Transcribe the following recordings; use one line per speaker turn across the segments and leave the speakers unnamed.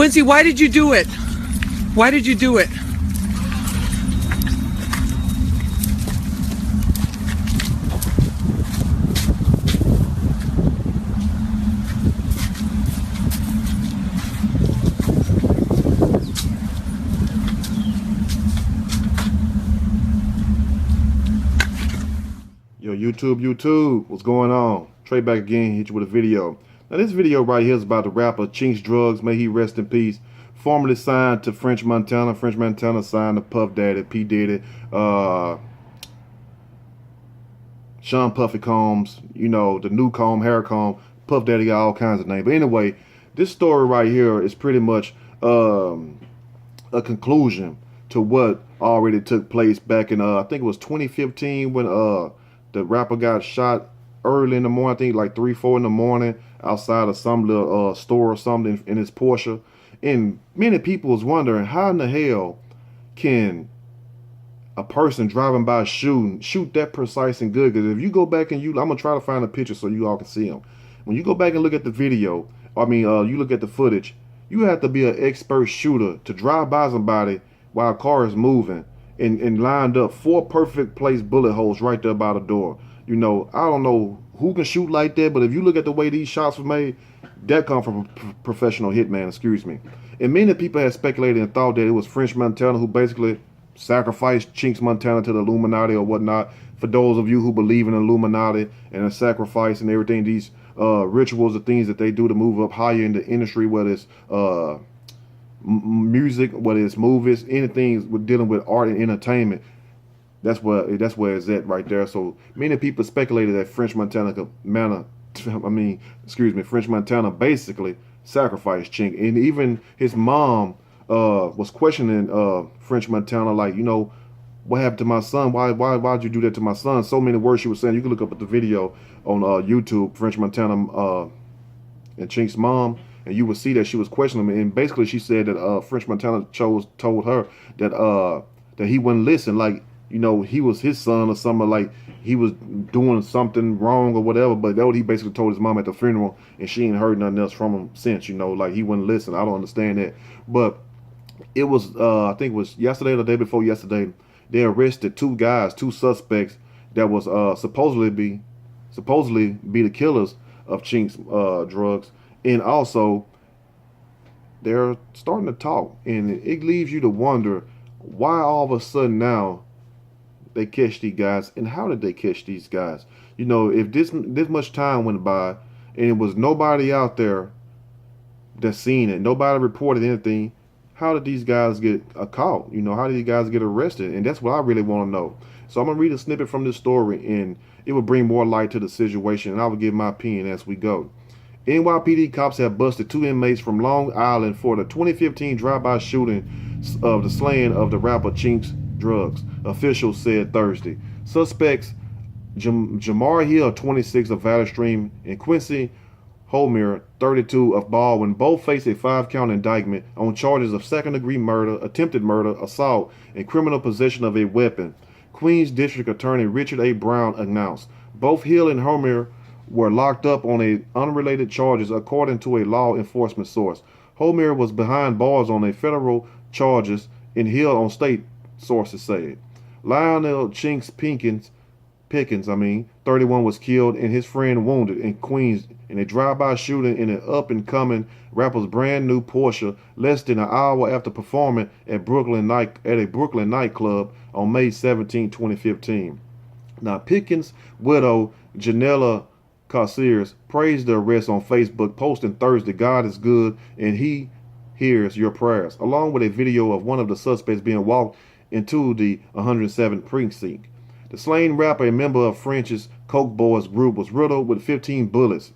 Quincy, why did you do it? Why did you do it?
Yo, YouTube, what's going on? Trey back again, hit you with a video. Now this video right here is about the rapper Chinx Drugs, may he rest in peace. Formerly signed to French Montana. French Montana signed to Puff Daddy, P. Diddy, Sean Puffy Combs, you know, the new comb, hair comb. Puff Daddy got all kinds of names. But anyway, this story right here is pretty much a conclusion to what already took place back in, I think it was 2015 when the rapper got shot early in the morning, I think like 3, 4 in the morning outside of some little store or something in his Porsche. And many people was wondering, how in the hell can a person driving by shoot that precise and good? Because if you go back and I'm going to try to find a picture so you all can see him. When you go back and look at the video, you look at the footage, you have to be an expert shooter to drive by somebody while a car is moving and lined up 4 perfect placed bullet holes right there by the door. You know, I don't know who can shoot like that, but if you look at the way these shots were made, that come from a professional hitman, excuse me. And many people had speculated and thought that it was French Montana who basically sacrificed Chinx Montana to the Illuminati or whatnot. For those of you who believe in Illuminati and a sacrifice and everything, these rituals are things that they do to move up higher in the industry, whether it's music, whether it's movies, anything with dealing with art and entertainment. That's where it's at right there. So many people speculated that French Montana basically sacrificed Chinx, and even his mom was questioning French Montana, like, you know, what happened to my son? Why'd you do that to my son? So many words she was saying. You can look up at the video on YouTube, French Montana and Chinx's mom, and you will see that she was questioning him. And basically she said that French Montana told her that that he wouldn't listen, like, you know, he was his son or something, like he was doing something wrong or whatever. But that what he basically told his mom at the funeral, and she ain't heard nothing else from him since, you know, like he wouldn't listen. I don't understand that. But it was I think it was yesterday or the day before yesterday, they arrested 2 guys, 2 suspects that was supposedly be the killers of Chinx Drugs. And also they're starting to talk, and it leaves you to wonder why all of a sudden now they catch these guys, and how did they catch these guys? You know, if this much time went by and it was nobody out there that seen it, nobody reported anything, how did these guys get caught? You know, how did these guys get arrested? And that's what I really want to know. So I'm gonna read a snippet from this story, and it will bring more light to the situation, and I will give my opinion as we go. NYPD cops have busted 2 inmates from Long Island for the 2015 drive-by shooting of the slaying of the rapper Chinx Drugs, officials said Thursday. Suspects Jamar Hill, 26, of Valley Stream, and Quincy Holmer, 32, of Baldwin, both face a 5-count indictment on charges of second-degree murder, attempted murder, assault, and criminal possession of a weapon. Queens District Attorney Richard A. Brown announced both Hill and Holmer were locked up on unrelated charges, according to a law enforcement source. Holmer was behind bars on a federal charges, and Hill on state, sources said. Lionel Chinx Pickens, 31, was killed and his friend wounded in Queens in a drive-by shooting in an up-and-coming rapper's brand-new Porsche less than an hour after performing at a Brooklyn nightclub on May 17, 2015. Now, Pickens' widow, Janella Caceres, praised the arrest on Facebook, posting Thursday, "God is good and he hears your prayers," along with a video of one of the suspects being walked into the 107th precinct. The slain rapper, a member of French's Coke Boys group, was riddled with 15 bullets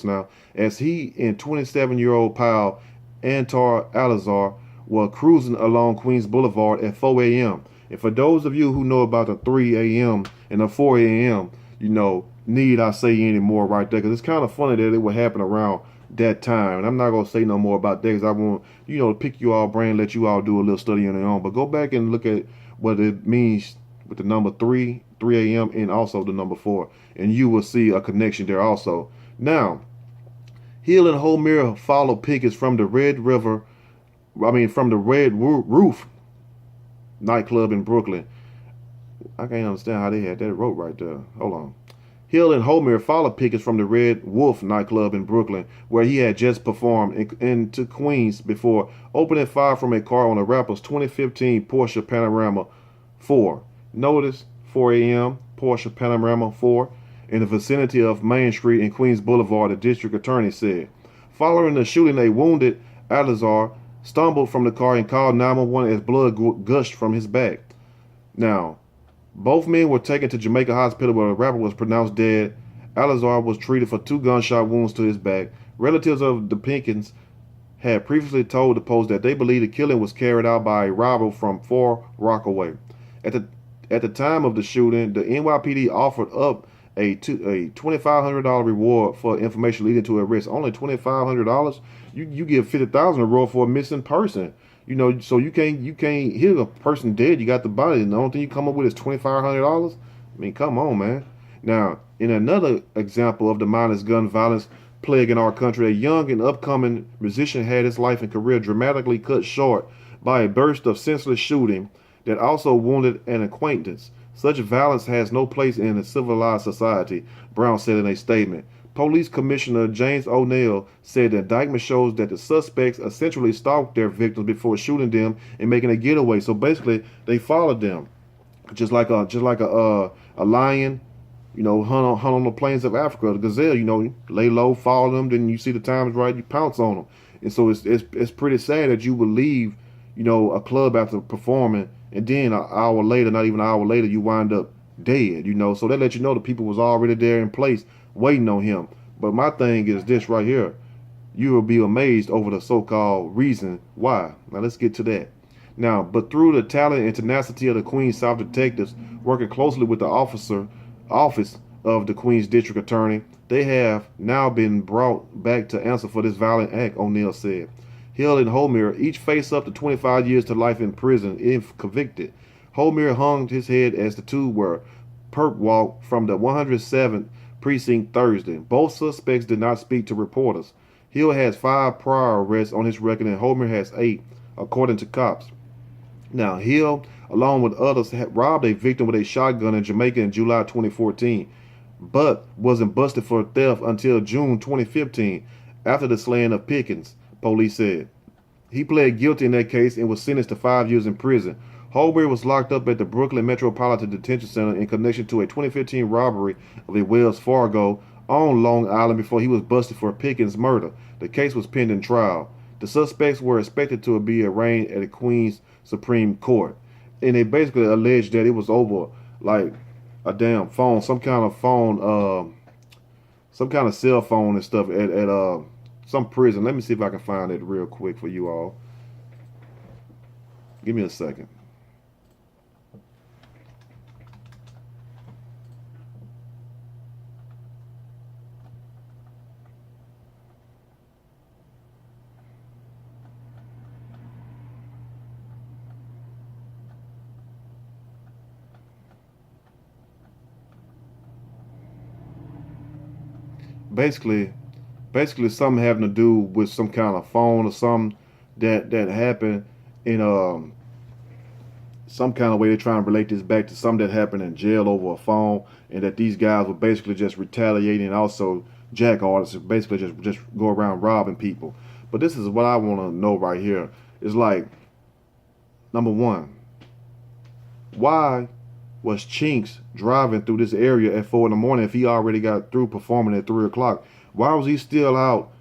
now, as he and 27-year-old pal Antar Alazar were cruising along Queens Boulevard at 4 a.m. And for those of you who know about the 3 a.m. and the 4 a.m., you know, need I say any more right there? Because it's kind of funny that it would happen around that time. And I'm not going to say no more about that because I want, you know, to pick you all brain, let you all do a little study on your own. But go back and look at what it means with the number 3 a.m. and also the number 4. And you will see a connection there also. Now, Hill and Holmere followed pickets from the from the Roof nightclub in Brooklyn. I can't understand how they had that rope right there. Hold on. Hill and Holmere followed pickets from the Red Wolf nightclub in Brooklyn, where he had just performed, into Queens before opening fire from a car on the rapper's 2015 Porsche Panamera 4. Notice 4 a.m. Porsche Panamera 4 in the vicinity of Main Street and Queens Boulevard, the district attorney said. Following the shooting, a wounded Alazar stumbled from the car and called 911 as blood gushed from his back. Now, both men were taken to Jamaica Hospital where the rapper was pronounced dead. Alazar was treated for 2 gunshot wounds to his back. Relatives of the Pinkins had previously told the Post that they believed the killing was carried out by a robber from 4 Rockaway. At the time of the shooting, the NYPD offered up a $2,500 reward for information leading to arrest. Only $2,500? You give $50,000 reward for a missing person. So you can't hit a person dead. You got the body, and the only thing you come up with is $2,500. I mean, come on, man. Now, in another example of the mindless gun violence plague in our country, a young and upcoming musician had his life and career dramatically cut short by a burst of senseless shooting that also wounded an acquaintance. Such violence has no place in a civilized society, Brown said in a statement. Police Commissioner James O'Neill said the indictment shows that the suspects essentially stalked their victims before shooting them and making a getaway. So basically, they followed them, just like a lion, hunt on the plains of Africa. The gazelle, lay low, follow them. Then you see the times right, you pounce on them. And so it's pretty sad that you would leave, a club after performing, and then an hour later, not even an hour later, you wind up dead. So that lets you know the people was already there in place, waiting on him. But my thing is this right here. You will be amazed over the so-called reason why. Now let's get to that. Now, but through the talent and tenacity of the Queens South detectives working closely with the office of the Queens District Attorney, they have now been brought back to answer for this violent act, O'Neill said. Hill and Holmere each face up to 25 years to life in prison if convicted. Holmere hung his head as the two were perp walked from the 107th precinct Thursday. Both suspects did not speak to reporters. Hill has 5 prior arrests on his record and Holmere has 8, according to cops. Now, Hill, along with others, had robbed a victim with a shotgun in Jamaica in July 2014, but wasn't busted for theft until June 2015, after the slaying of Pickens, police said. He pled guilty in that case and was sentenced to 5 years in prison. Holmere was locked up at the Brooklyn Metropolitan Detention Center in connection to a 2015 robbery of a Wells Fargo on Long Island before he was busted for Pickens' murder. The case was pending trial. The suspects were expected to be arraigned at the Queens Supreme Court. And they basically alleged that it was over like a damn phone, some kind of phone, some kind of cell phone and stuff at some prison. Let me see if I can find it real quick for you all. Give me a second. Basically something having to do with some kind of phone or something that happened in some kind of way. They're trying to relate this back to something that happened in jail over a phone, and that these guys were basically just retaliating, and also jack artists, basically just go around robbing people. But this is what I want to know right here. It's like, number one, why was Chinx driving through this area at 4 in the morning if he already got through performing at 3 o'clock? Why was he still out,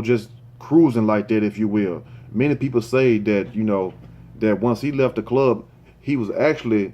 just cruising like that, if you will? Many people say that, that once he left the club, he was actually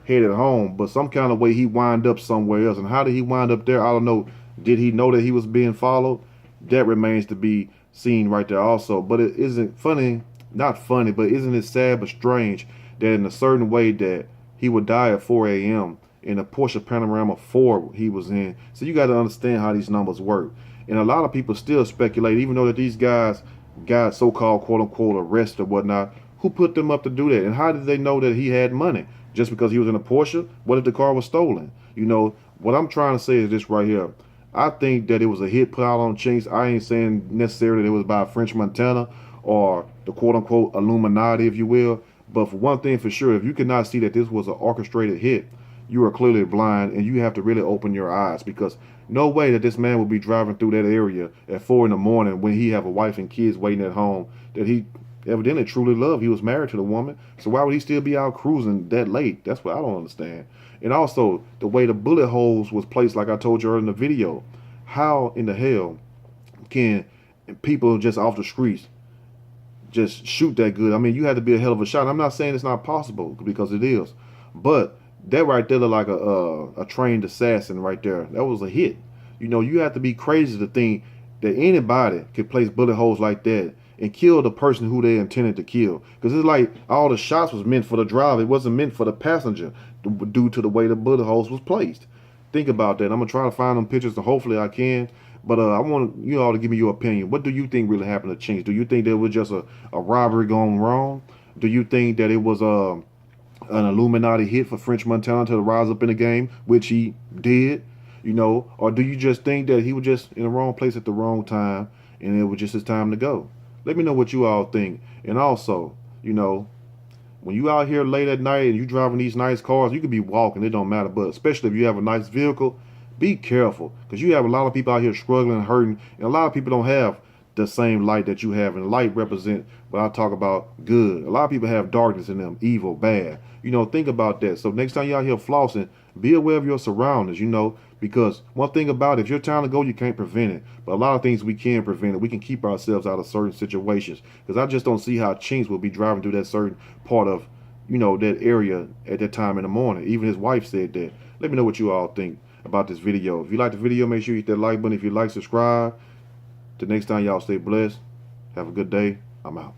headed home, but some kind of way he wound up somewhere else. And how did he wind up there? I don't know. Did he know that he was being followed? That remains to be seen right there also. But it isn't funny, not funny, but isn't it sad but strange that in a certain way that he would die at 4 a.m. in a Porsche Panamera 4 he was in. So you got to understand how these numbers work. And a lot of people still speculate, even though that these guys got so-called quote-unquote arrested or whatnot, who put them up to do that? And how did they know that he had money? Just because he was in a Porsche? What if the car was stolen? What I'm trying to say is this right here. I think that it was a hit put out on Chinx. I ain't saying necessarily that it was by French Montana or the quote unquote Illuminati, if you will. But for one thing for sure, if you cannot see that this was an orchestrated hit, you are clearly blind, and you have to really open your eyes, because no way that this man would be driving through that area at 4 in the morning when he have a wife and kids waiting at home that he evidently truly loved. He was married to the woman, so why would he still be out cruising that late? That's what I don't understand. And also the way the bullet holes was placed, like I told you earlier in the video. How in the hell can people just off the streets just shoot that good? I mean, you had to be a hell of a shot. I'm not saying it's not possible, because it is, but that right there looked like a trained assassin right there. That was a hit. You know, you have to be crazy to think that anybody could place bullet holes like that and kill the person who they intended to kill. Because it's like all the shots was meant for the driver. It wasn't meant for the passenger due to the way the bullet holes was placed. Think about that. I'm going to try to find them pictures, and hopefully I can. But I want you all to give me your opinion. What do you think really happened to Chinx? Do you think that it was just a robbery gone wrong? Do you think that it was an Illuminati hit for French Montana to rise up in the game, which he did, you know? Or do you just think that he was just in the wrong place at the wrong time and it was just his time to go? Let me know what you all think. And also, you know, when you out here late at night and you driving these nice cars, you could be walking, it don't matter. But especially if you have a nice vehicle, be careful, because you have a lot of people out here struggling and hurting, and a lot of people don't have the same light that you have. And light represent what I talk about, good. A lot of people have darkness in them, evil, bad. You know, think about that. So next time you out here flossing, be aware of your surroundings, you know, because one thing about it, if your time to go, you can't prevent it. But a lot of things we can prevent it. We can keep ourselves out of certain situations. Because I just don't see how Chinx will be driving through that certain part of, you know, that area at that time in the morning. Even his wife said that. Let me know what you all think about this video. If you like the video, make sure you hit that like button. If you like, subscribe. Till next time, y'all stay blessed. Have a good day. I'm out.